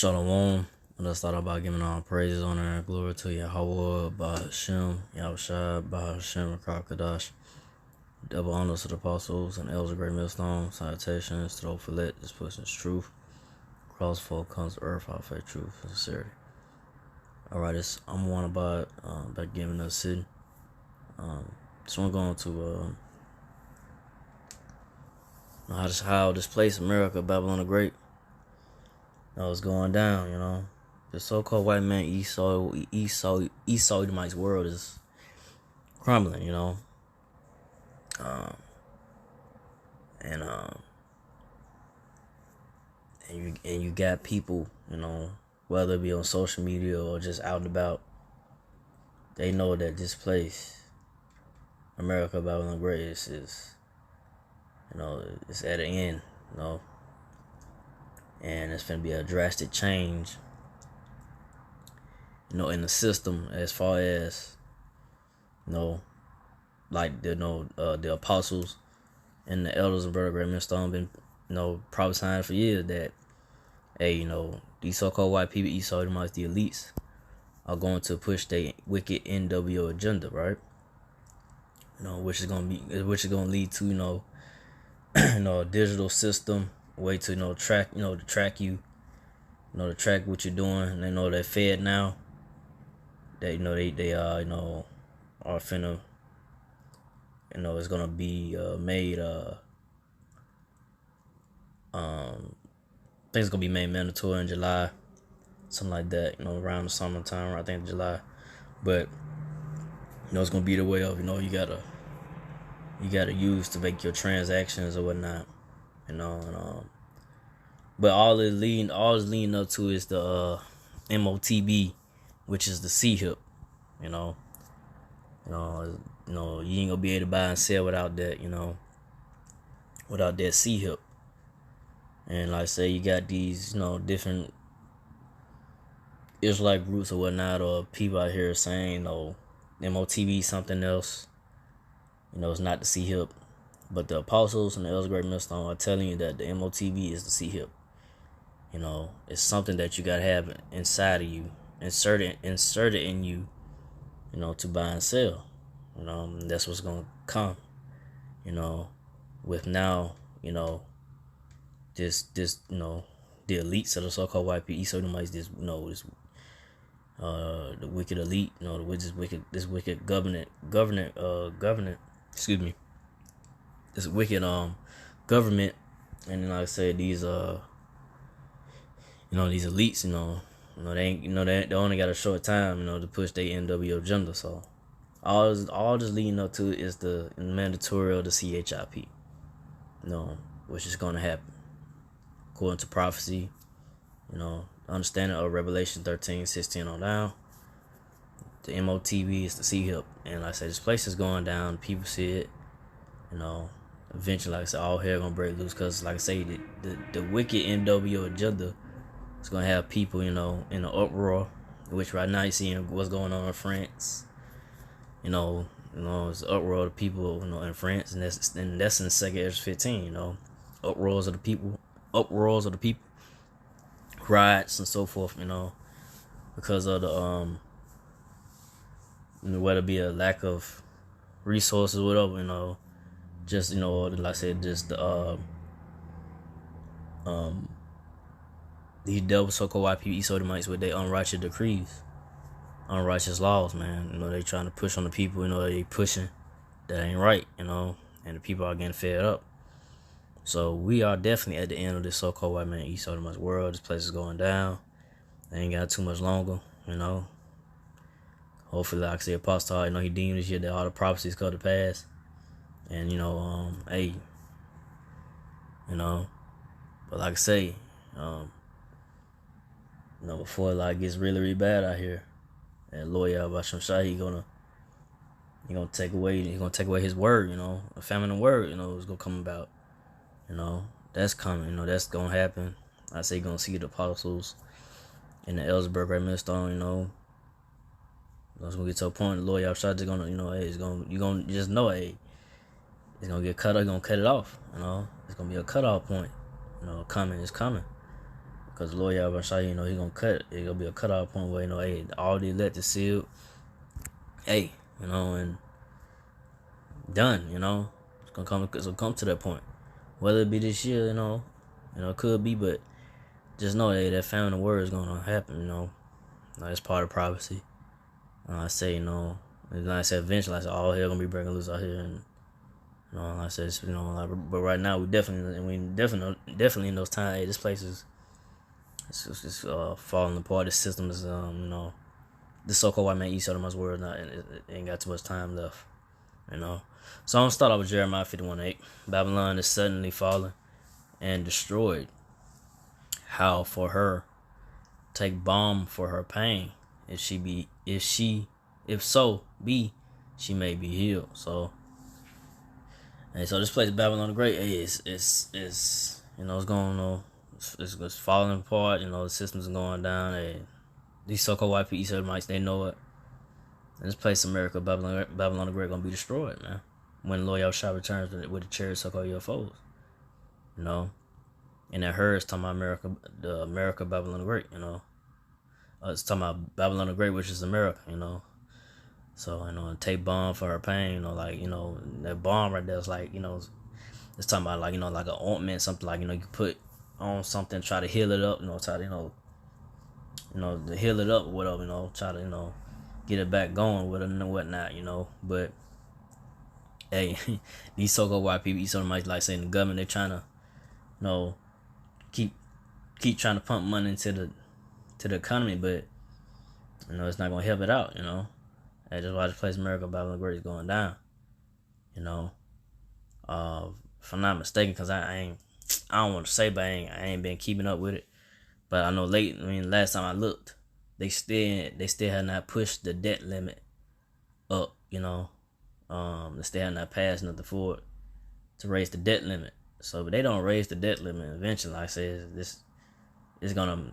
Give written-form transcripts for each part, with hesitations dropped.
Shalom. Let's start out by giving all praises, honor, and glory to Yahweh, Bahashem, Yahushua, Bahashem, Rakakadash. Double honors to the apostles and elders of Great Millstone. Salutations to the Ophelet, this person's truth. Crossfold comes to earth, our faith, truth, and sincerity. Alright, I'm one about giving us city. Just want to go on to how this place, America, Babylon the Great, it's going down, The so-called white man Esau's world is crumbling, and you got people, whether it be on social media or just out and about, they know that this place, America, Babylon the Great, is it's at an end, and it's gonna be a drastic change, in the system as far as, like the apostles and the elders and brother Great Millstone been, prophesying for years that, hey, these so-called white people, Esau, the elites, are going to push their wicked NWO agenda, right? Which is gonna lead to, a digital system, way to track to track you, to track what you're doing. They know they're fed now. They they are finna, it's gonna be made I think it's gonna be made mandatory in July, something like that, around the summertime, I think July. But it's gonna be the way of, you gotta use to make your transactions or whatnot, but all is leading up to is the MOTB, which is the CHIP, you ain't gonna be able to buy and sell without that, without that CHIP. And like I say, you got these, different Israelite groups or whatnot, or people out here saying, MOTB something else. It's not the CHIP. But the apostles and the elders of Great Millstone are telling you that the MOTB is the CHIP. It's something that you gotta have inside of you, inserted in you, to buy and sell. That's what's gonna come. With now, this the elites of the so-called white people, Esau Edomites, the wicked elite, this wicked this wicked government, and then like I said, these these elites, they ain't, they only got a short time, to push their NWO agenda. So all just leading up to is the mandatory of the CHIP, which is gonna happen according to prophecy, understanding of Revelation 13:16 on down. The MOTB is the CHIP, and like I said, this place is going down. People see it, Eventually, like I said, all hell gonna break loose, because like I say, the wicked NWO agenda is gonna have people, in an uproar, which right now you're seeing what's going on in France. It's an uproar of people, in France, and that's in 2nd Ezra 15. Uproars of the people, riots and so forth. Because of the whether it be a lack of resources, whatever. Just like I said, just the these devil so-called white people, Esau Edomites, with their unrighteous decrees, unrighteous laws, man. They trying to push on the people. They pushing that ain't right. And the people are getting fed up. So we are definitely at the end of this so-called white man Esau Edomites world. This place is going down. They ain't got too much longer. Hopefully, like I said, Apostle, he deemed this year that all the prophecies come to pass. And hey, but like I say, before it gets really, really bad out here, and lawyer Bashem Shah, he gonna take away his word, a famine of word, is gonna come about, that's coming, that's gonna happen. I say you're gonna see the apostles in the Ellsberg Great Millstone, it's gonna get to a point, the lawyer Shah just gonna, hey, you're gonna just know, hey, it's gonna get cut. Gonna cut it off. It's gonna be a cutoff point. It's coming. Because Lord Yahweh, you know, he gonna cut. It gonna be a cutoff point where, you know, hey, all the elected sealed. Hey, you know, and done. You know, it's gonna come to that point. Whether it be this year, you know, it could be, but just know that famine of word is gonna happen. You know, like, it's part of prophecy. I say, you know, and like I said, eventually, I said, all hell gonna be breaking loose out here, and you know, like I said, you know, like, but right now we definitely in those times. Hey, this place is it's falling apart. The system is, you know, the so-called white man eats out of my word. Not, it ain't got too much time left. You know, so I'm gonna start off with Jeremiah 51:8. Babylon is suddenly fallen and destroyed. How for her take balm for her pain? If so be she may be healed. So, and so this place Babylon the Great, it's you know, it's going on, it's falling apart. You know, the systems are going down. These so-called white people, Edomites, they know it. And this place, America, Babylon the Great, gonna be destroyed, man. When Lord Yahushua returns with the chariot so-called UFOs, you know, and that her is talking about America, Babylon the Great, you know. It's talking about Babylon the Great, which is America, you know. So, you know, and take balm for her pain, you know, like, you know, that balm right there is like, you know, it's talking about, like, you know, like an ointment, something like, you know, you put on something, try to heal it up, you know, try to, you know, to heal it up or whatever, you know, try to, you know, get it back going with it and whatnot, you know. But hey, these so-called white people, Edomites, like saying the government, they're trying to, you know, keep trying to pump money into the economy, but you know, it's not gonna help it out, you know. And that's why this place America Babylon the Great is going down, you know. If I'm not mistaken, because I don't want to say, but I ain't been keeping up with it. But I know last time I looked, they still had not pushed the debt limit up, you know. They still have not passed nothing for it to raise the debt limit. So if they don't raise the debt limit, eventually, like I said, this is gonna,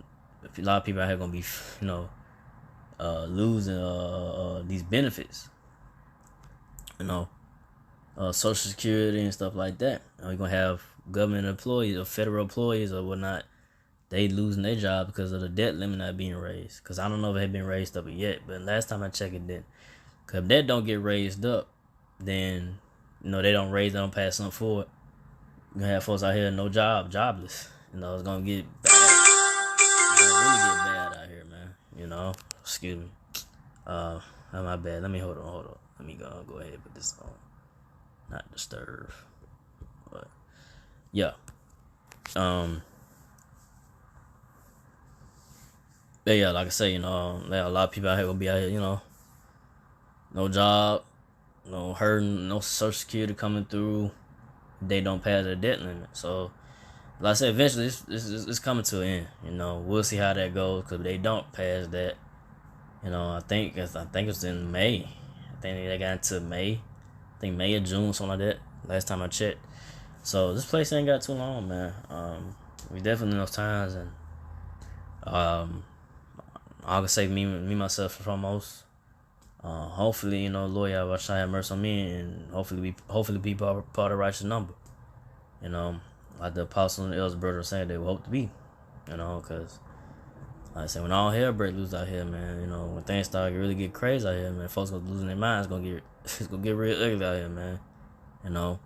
a lot of people out here gonna be, you know, losing these benefits, you know, Social Security and stuff like that. You're gonna have government employees or federal employees or whatnot, they losing their job because of the debt limit not being raised. Because I don't know if it had been raised up yet, but last time I checked, it didn't. Because if that don't get raised up, then, you know, they don't pass something forward. You're gonna have folks out here jobless. You know, it's gonna get bad. It's gonna really get bad out here, man. You know, excuse me. My bad. Let me hold on. Let me go ahead and put this on. Not disturb. But yeah. But yeah, like I say, you know, a lot of people out here gonna be out here, you know, no job, no hurting, no Social Security coming through. They don't pass their debt limit. So, like I said, eventually it's coming to an end. You know, we'll see how that goes. Because if they don't pass that, you know, I think it's in May. I think they got into May. I think May or June, something like that. Last time I checked. So this place ain't got too long, man. We definitely in those times, and I can say me myself foremost. Hopefully, you know, Lord Yahweh shall have mercy on me, and hopefully be part of the righteous number. You know, like the apostle and the elders brother saying they would hope to be. You know, because like I said, when all hell break loose out here, man, you know, when things start to really get crazy out here, man, folks gonna losing their minds, it's gonna get real ugly out here, man. You know,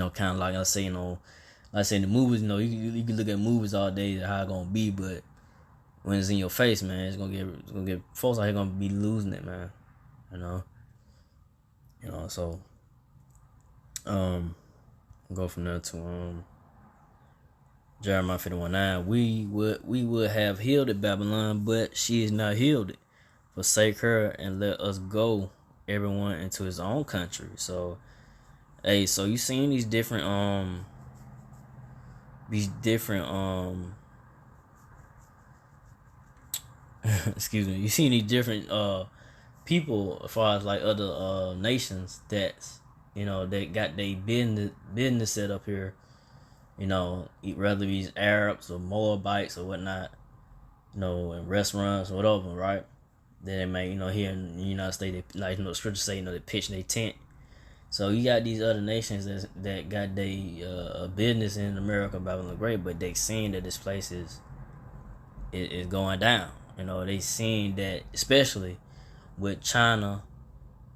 kind of like I say, you know, like I say in the movies, you know, you can look at movies all day how it's gonna be, but when it's in your face, man, it's gonna get folks out here gonna be losing it, man. You know, so go from there to Jeremiah 51:9. We would have healed it, Babylon, but she is not healed it. Forsake her and let us go, everyone into his own country. So, hey, so you seen these different excuse me, you seen these different people as far as like other nations that's, you know, they got their business set up here, you know, whether these Arabs or Moabites or whatnot, you know, in restaurants or whatever, right? Then they may, you know, here in the United States, they, like, you know, the scriptures say, you know, they pitch their tent So you got these other nations that got their business in America, Babylon the Great, but they seeing that this place is going down. You know, they seeing that, especially with China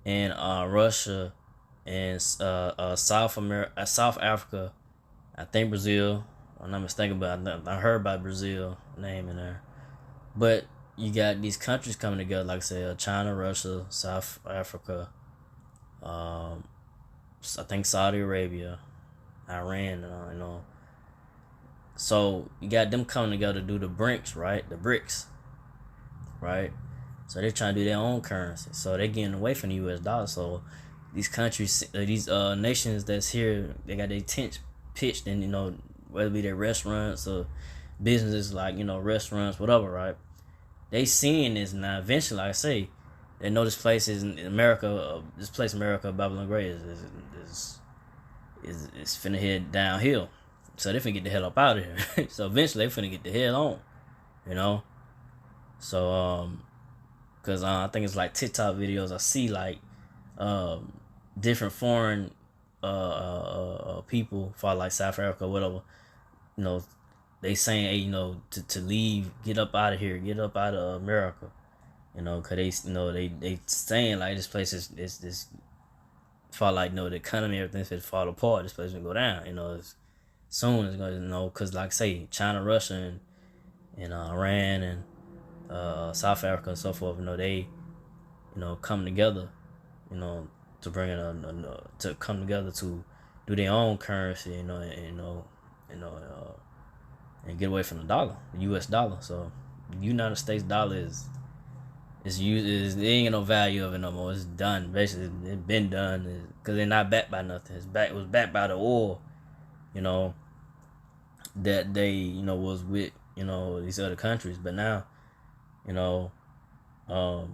and Russia and South Africa. I think Brazil. I'm not mistaken, but I heard about Brazil name in there. But you got these countries coming together, like I said, China, Russia, South Africa. I think Saudi Arabia, Iran, you know. So you got them coming together to do the BRICS, right? The BRICS, right? So they're trying to do their own currency. So they're getting away from the U.S. dollar. So these countries, these nations that's here, they got their tents pitched in, you know, whether it be their restaurants or businesses like, you know, restaurants, whatever, right? They seeing this now. Eventually, like I say, they know this place is in America. This place, America, Babylon Great, is finna head downhill. So they finna get the hell up out of here. So eventually, they finna get the hell on, you know. So cause I think it's like TikTok videos. I see like different foreign people for like South Africa, or whatever. You know, they saying, hey, you know, to leave, get up out of here, get up out of America. You know, cause they, you know, they saying like this place is this fall, like, you know, the economy, everything's gonna fall apart. This place gonna go down. You know, soon it's gonna, you know, cause like I say, China, Russia, and Iran and South Africa and so forth. You know, they, you know, come together, you know, to bring in to come together to do their own currency. You know, and get away from the dollar, the U.S. dollar. So the United States dollar is there ain't no value of it no more. It's done. Basically, it's been done because they're not backed by nothing. It was backed by the oil, you know, that they, you know, was with, you know, these other countries. But now, you know, now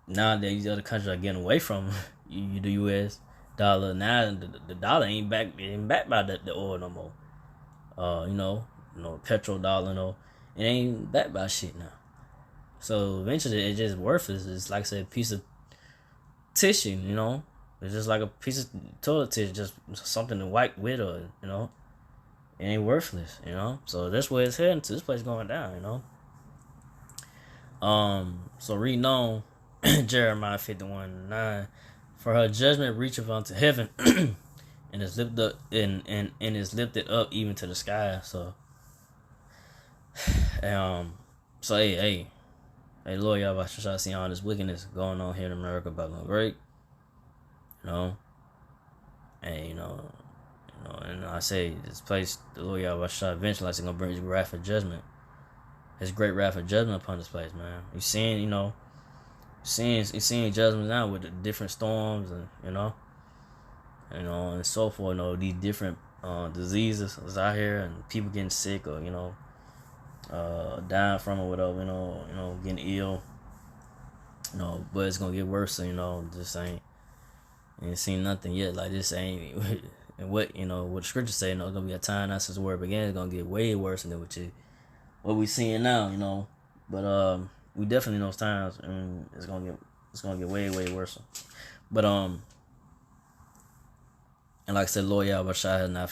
that these other countries are getting away from the U.S. dollar, now the dollar ain't backed by the oil no more. You know, petrodollar, you know, it ain't backed by shit now. So eventually it's just worthless. It's like I said, a piece of tissue, you know. It's just like a piece of toilet tissue, just something to wipe with, or, you know. It ain't worthless, you know. So that's where it's heading to. This place going down, you know. So reading on Jeremiah 51:9, for her judgment reacheth unto heaven, and is lifted up and is lifted up even to the sky. So so hey, Lord, y'all about to see all this wickedness going on here in America, Babylon Great, you know. And you know, and I say this place, the Lord Yahweh eventually is gonna bring his wrath of judgment, his great wrath of judgment upon this place, man. You seeing, you know, seeing judgments now with the different storms, and you know, and so forth. You know, these different diseases is out here, and people getting sick, or, you know, dying from it, whatever, you know, getting ill, you know. But it's gonna get worse, so, you know, just ain't seen nothing yet. Like, this ain't and what, you know, what the scriptures say, you know, it's gonna be a time now since the word began. It's gonna get way worse than what we seeing now, you know. But we definitely know times, and it's gonna get way worse. But and like I said, Lord Yahweh has not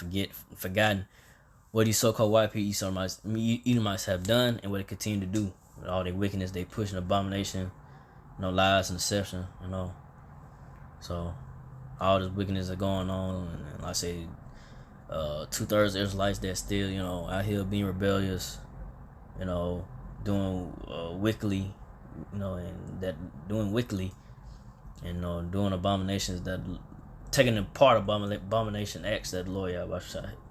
forgotten what these so-called white people, Edomites have done, and what they continue to do with all their wickedness. They pushing abomination, you know, lies and deception, you know. So all this wickedness is going on, and like I say, 2/3 Israelites that still, you know, out here being rebellious, you know, doing wickedly, you know, and that doing wickedly, and, you know, doing abominations, that taking apart abomination acts that the Lord Yahweh,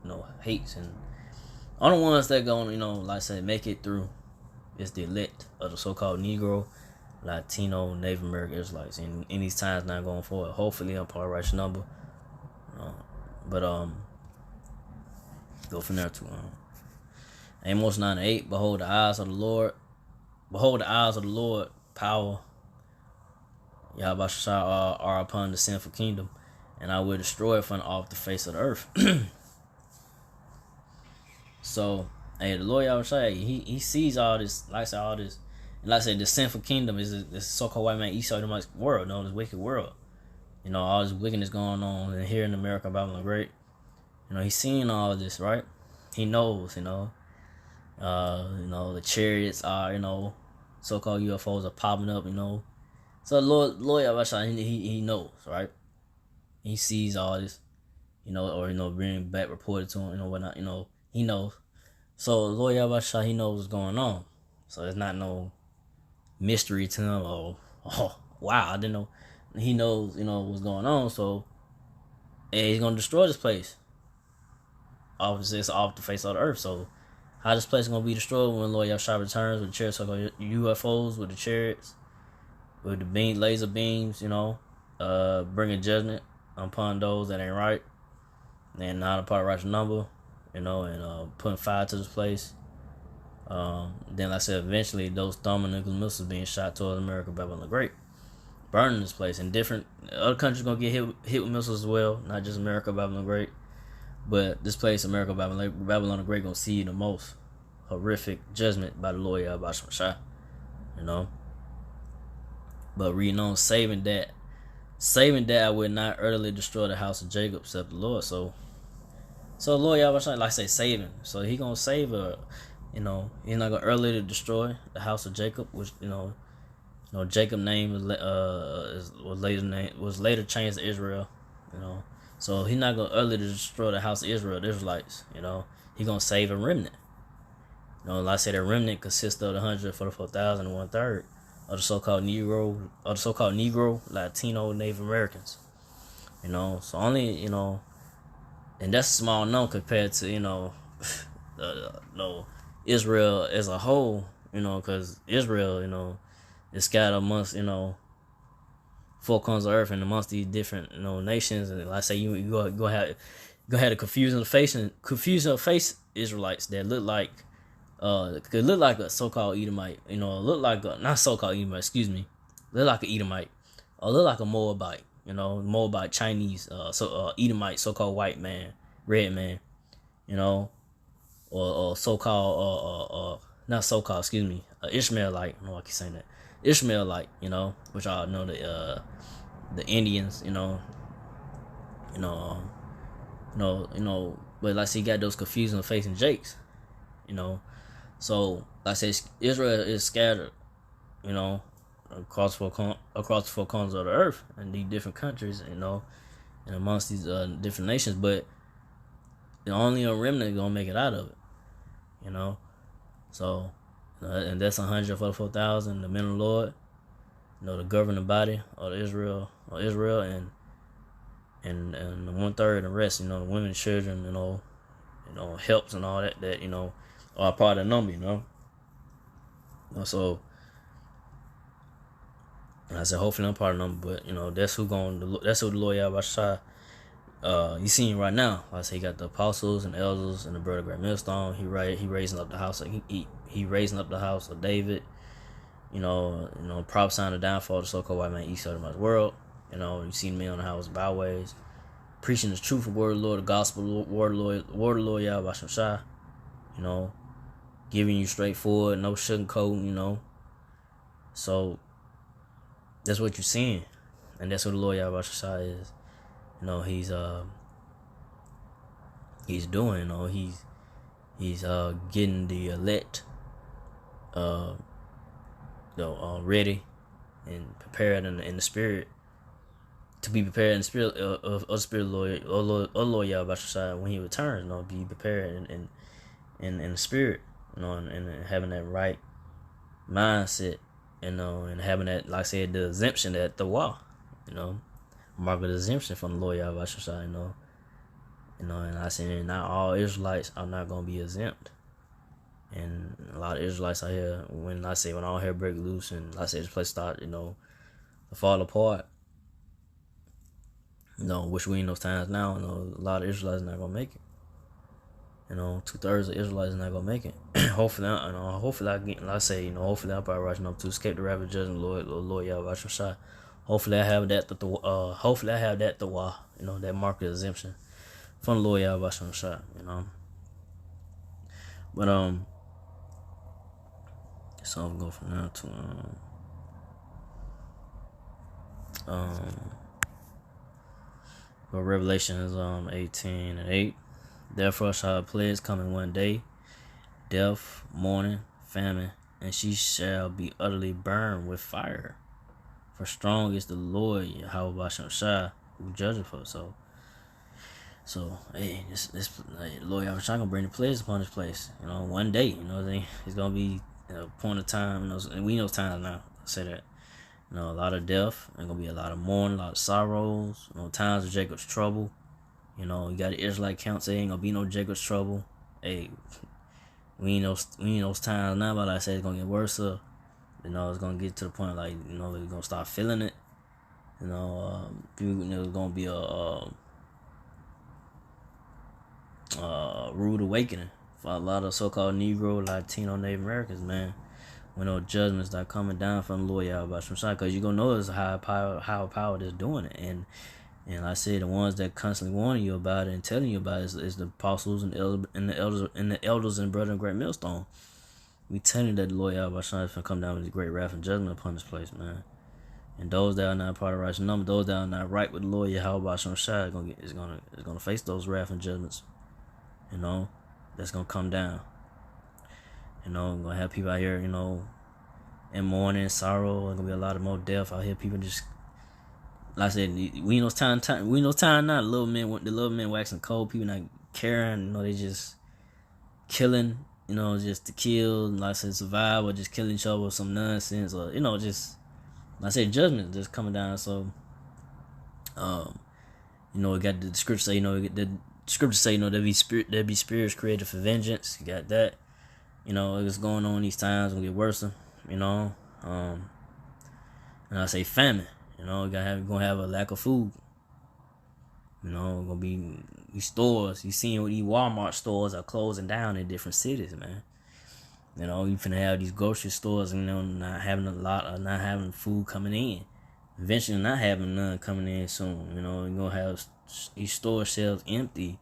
you know, hates. And only ones that gonna, you know, like I said, make it through is the elect of the so-called Negro, Latino, Native American Israelites. And in these times now going forward, hopefully I'm part of right number. But go from there to Amos 9:8. Behold the eyes of the Lord, power Yahweh are upon the sinful kingdom, and I will destroy it from off the face of the earth. So, hey, the Lord Yahweh, he sees all this, like I said, all this. And like I said, the sinful kingdom is this so-called white man Esau Edomite world, known as wicked world. all this wickedness going on, and here in America, Babylon the Great, he's seeing all of this, right? He knows, the chariots are, so-called UFOs are popping up, So Lord Yahweh, he knows, right? He sees all this, or being back reported to him, whatnot, he knows. So Lord Yahweh, he knows what's going on. So it's not no mystery to him. Oh wow, I didn't know. He knows, what's going on. So he's gonna destroy this place. Obviously, it's off the face of the earth. So how this place is gonna be destroyed when Lord Yahshua returns with the chariots, UFOs, with the chariots, with the laser beams, bringing judgment upon those that ain't right, and not a part of righteous number, and putting fire to this place. Then, like I said, eventually those thermonuclear missiles being shot towards America, Babylon the Great, burning this place. And different other countries gonna get hit with missiles as well, not just America, Babylon the Great, but this place, America, Babylon the Great, gonna see the most horrific judgment by the Lord Yahweh Shah, But reading on, saving that I would not utterly destroy the house of Jacob, except the Lord. So Lord Yahweh Shah, like I say, saving. So he gonna save her. He's not gonna utterly destroy the house of Jacob, which Jacob's name was later changed to Israel. So he's not gonna utterly destroy the house of Israel, the Israelites. He gonna save a remnant. Like I said, a remnant consists of the 144,000 and 1/3 of the so-called Negro, Latino, Native Americans. So only and that's a small number compared to Israel as a whole, because Israel, is scattered amongst, four corners of earth and amongst these different, nations. And like I say, you go have the confusion of face Israelites that look like, could look like a so-called Edomite, look like not so-called Edomite, excuse me, look like an Edomite, or look like a Moabite, Moabite, Chinese, Edomite, so-called white man, red man, or so-called, not so-called, excuse me, Ishmaelite. I don't know why I keep saying that. Ishmaelite, which I know the Indians, but like I said, you got those confusing facing Jakes, So like I said, Israel is scattered, across the four corners of the earth and these different countries, and amongst these different nations, but only a remnant gonna make it out of it, So, and that's 144,000, the men of the Lord, the governing body of Israel, and the 1/3 the rest, the women, children, helps and all that are part of the number, So, and I said, hopefully I'm part of the number, but that's who the Lord Yahweh Shai. You seen right now. Like I say, he got the apostles and elders and the brother Great Millstone. He raising up the house. He raising up the house of David. Prophesying the downfall of the so-called white man east of the world. You seen me on the house byways, preaching the truth of word of the Lord, the gospel word of the Lord Yahweh Shai. Giving you straightforward, no sugarcoating. So that's what you're seeing, and that's what the Lord Yahweh Shai is. He's doing. He's getting the elect, ready and prepared in the spirit, to be prepared in the spirit of the spirit of Lord Yahweh Shai when he returns. Be prepared in the spirit, and having that right mindset, and having that, like I said, the exemption, that the law, mark of exemption from the Lord Yahweh Shai, and I said, not all Israelites are not gonna be exempt, and a lot of Israelites out here, when all hell break loose, and like I said, this place start, to fall apart, which we in those times now, a lot of Israelites not gonna make it. 2/3 of Israelites not gonna make it. Hopefully, hopefully I get, like I say, hopefully I'm probably rushing up to escape the rapid judgment, Lord Yahweh Shai. Hopefully I have that. Hopefully I have that. That mark of exemption from the Lord Yahweh Shai. But so I'm going from now to But Revelation is 18:8. Therefore shall plagues come in one day, death, mourning, famine, and she shall be utterly burned with fire. For strong is the Lord Yahweh Shai, who judgeth for so hey, this Lord Yahweh Shai gonna bring the plagues upon this place. One day, it's gonna be a point of time. And we know times now. I say that. A lot of death. There's gonna be a lot of mourning, a lot of sorrows. Times of Jacob's trouble. You got the Israelite count say ain't gonna be no Jacob's trouble. Hey, we ain't those times now, but like I said, it's gonna get worse. It's gonna get to the point like we're gonna start feeling it. People, it's gonna be a rude awakening for a lot of so-called Negro, Latino, Native Americans, man. When those judgments start coming down from the Lord Yahweh Shai, because you're gonna know it's a higher power that's doing it. And like I said, the ones that constantly warning you about it and telling you about it is the apostles and the elders and brother and great millstone. We telling you that the Lord Yahweh Shai is gonna come down with the great wrath and judgment upon this place, man. And those that are not part of righteous number, those that are not right with the Lord Yahweh Shai is gonna face those wrath and judgments. That's gonna come down. Gonna have people out here, in mourning, sorrow. There's gonna be a lot of more death out here. People just, like I said, we know time. We know time now. The little men waxing cold. People not caring. They just killing. Just to kill. Like I said, survive or just killing each other with some nonsense or just, like I said, judgment just coming down. So, we got the scripture say, the scripture say, there be spirits created for vengeance. You got that. It's going on these times. Gonna get worse. And I say famine. Gonna have a lack of food. Gonna be these stores. You seeing what these Walmart stores are closing down in different cities, man. You finna have these grocery stores, not having not having food coming in. Eventually, not having none coming in soon. You're gonna have these store shelves empty.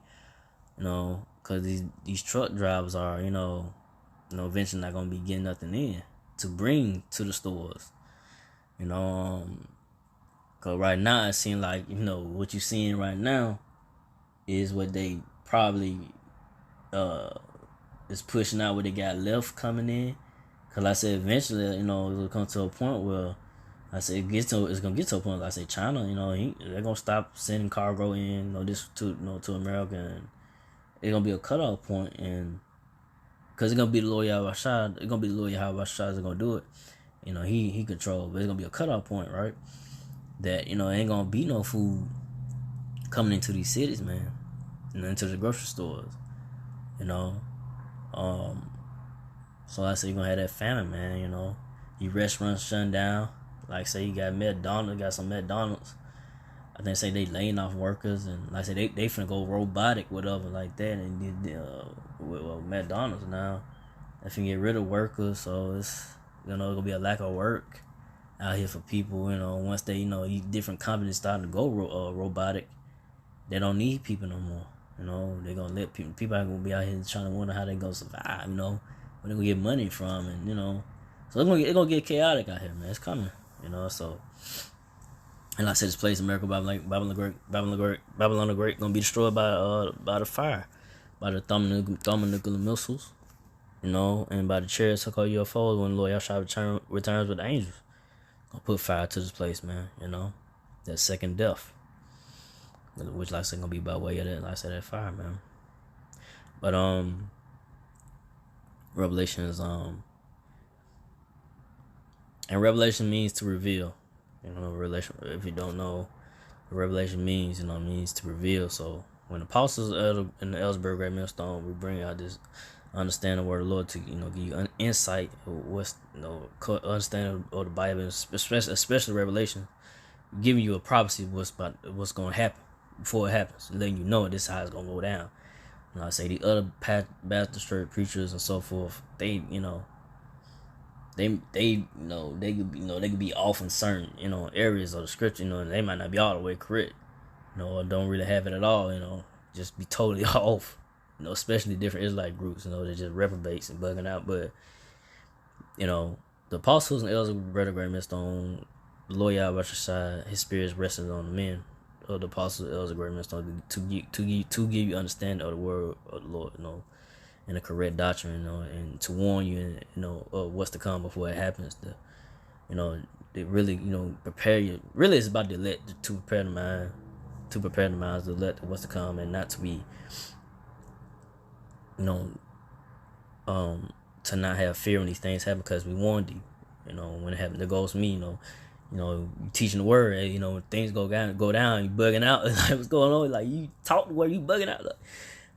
Cause these truck drivers are, eventually not gonna be getting nothing in to bring to the stores. Cause right now it seems like what you're seeing right now is what they probably is pushing out what they got left coming in. Cause like I said, eventually it'll come to a point where it's gonna get to a point. Like I say, China, they're gonna stop sending cargo in, this to America, and it's gonna be a cutoff point, and because it's gonna be the Lord Yahweh Shai, it's gonna be the Lord Yahweh Shai that's gonna do it. He control, but it's gonna be a cutoff point, right? That ain't gonna be no food coming into these cities, man, into the grocery stores, So I say you're gonna have that famine, man. Your restaurants shutting down. Like say you got some McDonald's. I think say they laying off workers, and like I say they finna go robotic, whatever like that, and with McDonald's now, they finna get rid of workers, so it's gonna be a lack of work out here for people. Once they different companies starting to go robotic, they don't need people no more. They gonna let people are gonna be out here trying to wonder how they gonna survive. Where they gonna get money from, and so it's gonna get chaotic out here, man. It's coming, so. And like I said, this place, America, Babylon the Great, gonna be destroyed by the fire, by the thermonuclear missiles, and by the chariots so-called UFOs when the Lord Yahshua returns with the angels. Gonna put fire to this place, man. That second death, which like I said, gonna be by way of that, like I said, that fire, man. But Revelation is and revelation means to reveal. Revelation, if you don't know what revelation means, it means to reveal. So when the apostles in the Ellsberg Great Millstone, we bring out this understanding of the word of the Lord to give you insight of what's understanding of the Bible, especially Revelation, giving you a prophecy of what's going to happen before it happens, letting you know this is how it's going to go down. I say the other Baptist church preachers and so forth, they could be off in certain areas of the scripture, and they might not be all the way correct, or don't really have it at all, just be totally off, especially different Israelite groups, they're just reprobates and bugging out. But the apostles and elders of Brother Great Millstone, the Lord Yahweh Shai, his spirit rested on the men of the apostles, elders, and great men to give you understanding of the word of the Lord, and the correct doctrine, and to warn you, of what's to come before it happens. They really, prepare you. Really, it's about to prepare the mind, to let what's to come, and not to be, you know, to not have fear when these things happen, because we warned you. When it happened, it goes to me. You teaching the word. Things go down. You bugging out. Like, what's going on? Like, you talk the word, you bugging out. Like,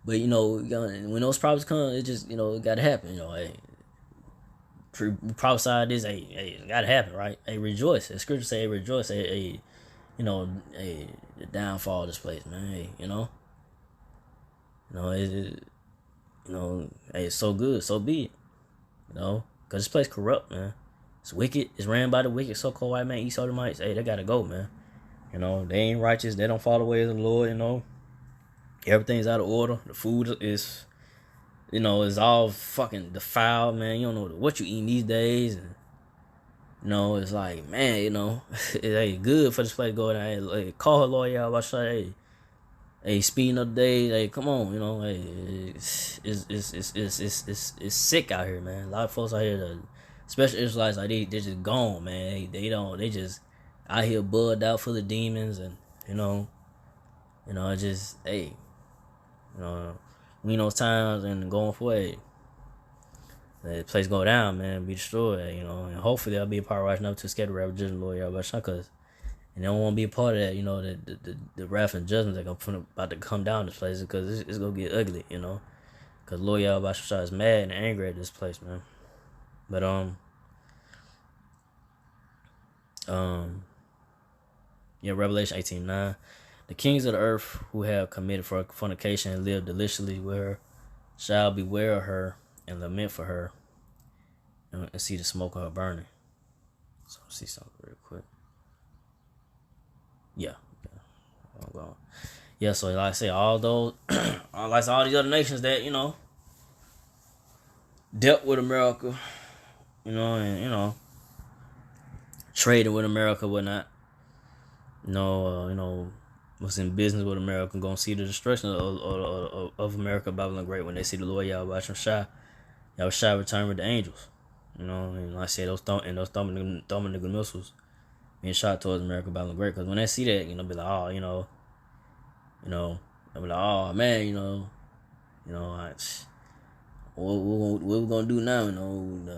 but when those problems come, it just it gotta happen. Hey, prophesy this. Hey, it gotta happen, right? Hey, rejoice. The scripture say, hey, rejoice. Hey, the downfall of this place, man. Hey, hey, it's so good, so be it. Because this place corrupt, man. It's wicked. It's ran by the wicked, so-called white man, East Sodomites. Hey, they gotta go, man. They ain't righteous. They don't follow the ways of the Lord. Everything's out of order. The food is, is all fucking defiled, man. You don't know what you eating these days. And, it's like, man, it ain't good for this place to go down. Hey, call her lawyer out. Hey, speeding up the day. Hey, come on, hey, it's sick out here, man. A lot of folks out here, especially Israelites, like they just gone, man. They just out here bugged out full of demons, and it just, hey, we know times and going forward, the place go down, man, be destroyed, and hopefully I'll be a part of rising up to escape the wrath of judgment, Lord Yahweh, because and they don't want to be a part of that, the wrath and judgment that about to come down this place, because it's gonna get ugly, because Lord Yahweh is mad and angry at this place, man. But Revelation 18:9. The kings of the earth who have committed fornication and lived deliciously with her shall beware of her and lament for her, and see the smoke of her burning. So see something real quick. Yeah. I'm going. Yeah, so like I say, all those, like all these other nations that dealt with America, and traded with America, whatnot. Was in business with America, gonna see the destruction of America, Babylon Great, when they see the Lord Yahweh Shai return with the angels. And like I said, those thermonuclear missiles being shot towards America, Babylon Great. Because when they see that, be like, oh, they'll be like, oh man, what we gonna do now?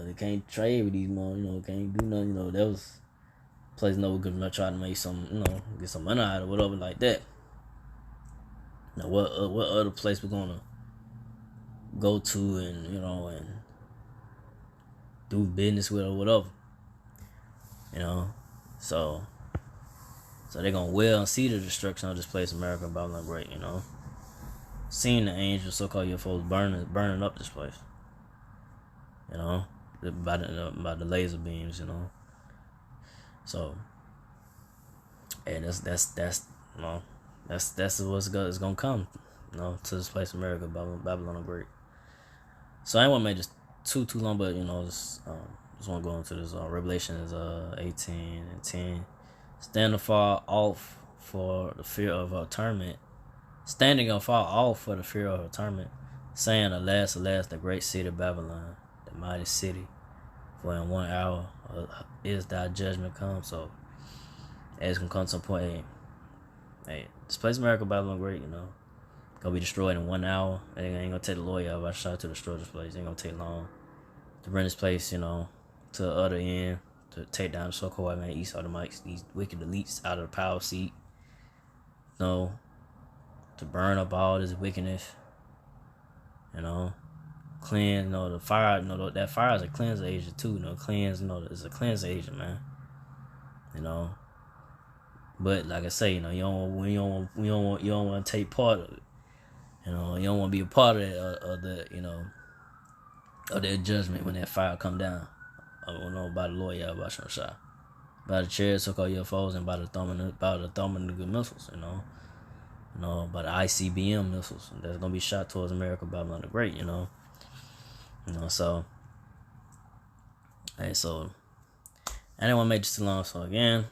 They can't trade with these more, can't do nothing. That was place we're gonna try to make some, get some money out of it, whatever like that. Now what other place we're gonna go to and and do business with or whatever, so they're gonna well and see the destruction of this place, America, Babylon Great, seeing the angels, so-called UFOs burning up this place, by the laser beams, So, and that's what's gonna come, to this place, America, Babylon Great. So I ain't want to make this too long, but just want to go into this. Revelation is 18:10. Stand afar off for the fear of her torment. Standing afar off for the fear of her torment, saying, alas, alas, the great city of Babylon, the mighty city, for in 1 hour is thy judgment come. So it's gonna come to a point, hey, this place America, Babylon Great, gonna be destroyed in 1 hour. It ain't gonna take the lawyer out shot to destroy this place. It ain't gonna take long to bring this place, to the other end, to take down the so-called white man, East Sodomites, these wicked elites out of the power seat, to burn up all this wickedness, cleanse, the fire, that fire is a cleanse agent too, cleanse, it's a cleanse agent, man, but like I say, you don't want to take part of it, you don't want to be a part of that, of that judgment when that fire come down, by the Lord Yahweh Shai, by the chariots, so-called UFOs, and by the thermonuclear missiles, by the ICBM missiles that's gonna be shot towards America, Babylon the Great, so, hey, so I didn't want to make this too long. So again,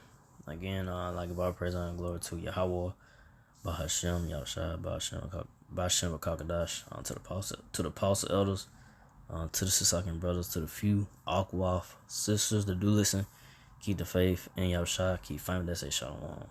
like about praise and glory to Yahweh, Bahashem Yahushua, Bahashem Kakadash, to the apostle elders, to the Sisakin brothers, to the few Akwaf sisters that do listen, keep the faith in Yahushua, keep fighting. That say Shalom.